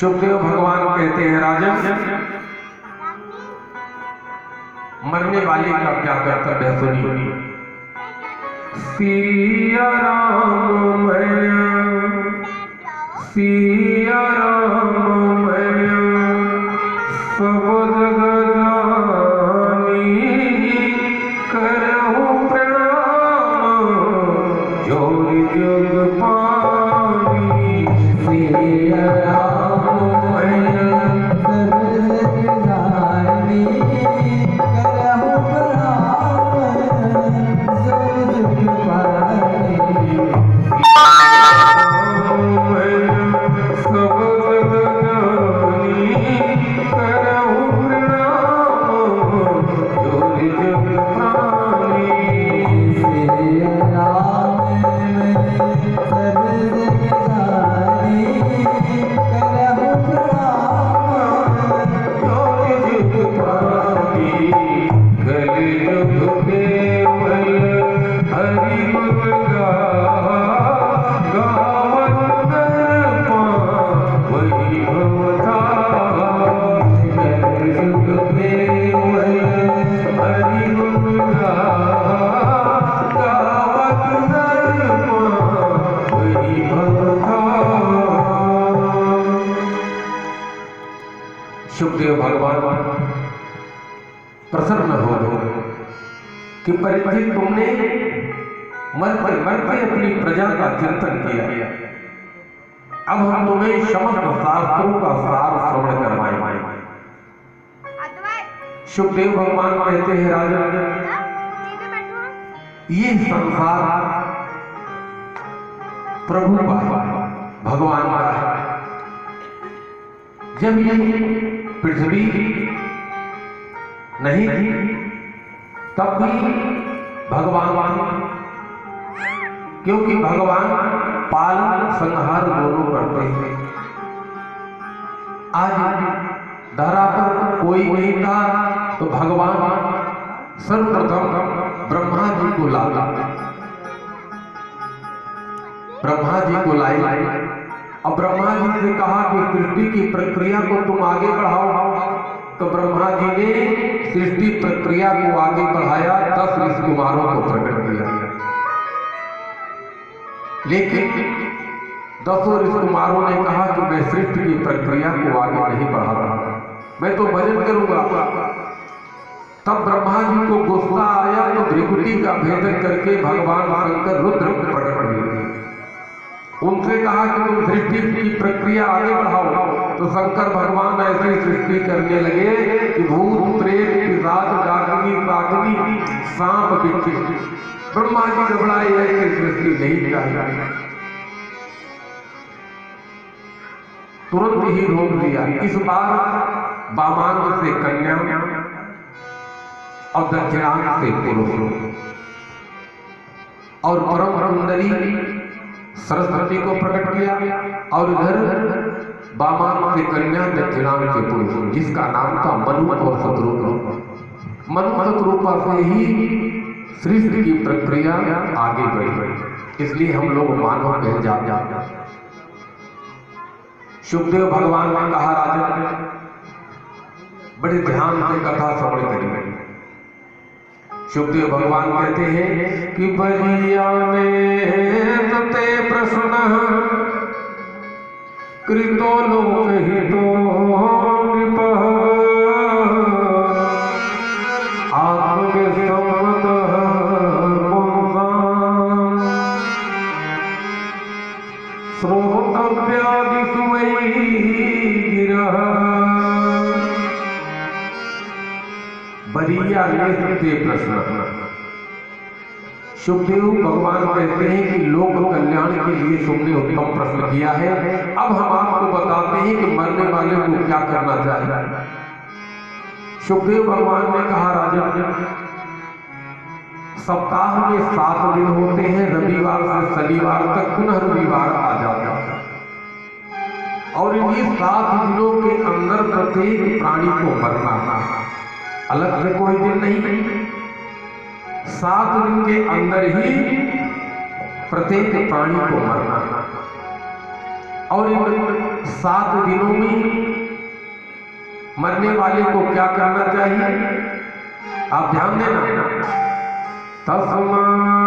सुखदेव भगवान कहते हैं राजन, मरने वाले का क्या कर्तव्य है सुनिए। सिया राम मैया, सिया राम मैया, सब जग जानी करहु प्रणाम, जोरि जुग पानी। सिया राम मैया, सब जग जानी करहु प्रणाम, जोरि जुग पानी। सुखदेव भगवान प्रसन्न हो गए कि परीक्षित तुमने मरते अपनी प्रजा का चिंतन किया, अब हम तुम्हें समस्त शास्त्रों का सार श्रवण करवाएंगे। सुखदेव भगवान कहते हैं राजा, ये संसार प्रभु का भगवान का है। जब ये पृथ्वी नहीं थी तब भी भगवान, क्योंकि भगवान पालन संहार दोनों करते हैं। आज धरा पर कोई नहीं था तो भगवान सर्वप्रथम ब्रह्मा जी को लाया, ब्रह्मा जी को लाए। अब ब्रह्मा जी से कहा कि सृष्टि की प्रक्रिया को तुम आगे बढ़ाओ, तो ब्रह्मा जी ने सृष्टि प्रक्रिया को आगे बढ़ाया, 10 ऋषि कुमारों को प्रकट किया। लेकिन 10 ऋषि कुमारों ने कहा कि मैं सृष्टि की प्रक्रिया को आगे नहीं बढ़ा रहा, मैं तो भजन करूंगा। तब ब्रह्मा जी को गुस्सा आया तो भृगुटी का भेदन करके भगवान शंकर रुद्र प्रकट हुए। उनसे कहा कि तुम सृष्टि की प्रक्रिया आगे बढ़ाओ, तो शंकर भगवान ऐसी सृष्टि करने लगे कि भूत प्रेत पिशाच डाकिनी साकिनी सांप बिच्छू। ब्रह्मा जी घबराए, ऐसी सृष्टि नहीं चाहिए, तुरंत ही रोक दिया। इस बार वामांग से कन्या और दक्षिणांग से पुरुष, और परम सुंदरी सरस्वती को प्रकट किया, और इधर वामांग से कन्या दक्षिणांग से पुरुष, जिसका नाम था मनु और शत्रुघ्न। मनु शत्रुघ्न से ही सृष्टि की प्रक्रिया आगे बढ़ी, इसलिए हम लोग मानव कह जाते। सुखदेव भगवान ने कहा राजन, बड़े ध्यान से कथा श्रवण करिए। सुखदेव भगवान कहते हैं कि बलिया में सते प्रश्न कृतो लोक हितो नृपः, आत्मसम्मत पुंसां श्रोतव्यादिषु वै गिरः। बलिया में सते प्रश्न, सुखदेव भगवान कहते हैं कि लोक कल्याण के लिए तुमने उत्तम प्रश्न किया है। अब हम आपको बताते हैं कि मरने वाले को क्या करना चाहिए। सुखदेव भगवान ने कहा राजन, सप्ताह में 7 दिन होते हैं, रविवार से शनिवार तक पुनः रविवार आ जाता है, और इन्हीं 7 दिनों के अंदर प्रत्येक प्राणी को मरना है, अलग से कोई दिन नहीं। 7 दिन के अंदर ही प्रत्येक प्राणी को मरना। और इन 7 दिनों में मरने वाले को क्या करना चाहिए, आप ध्यान देना। तस्मा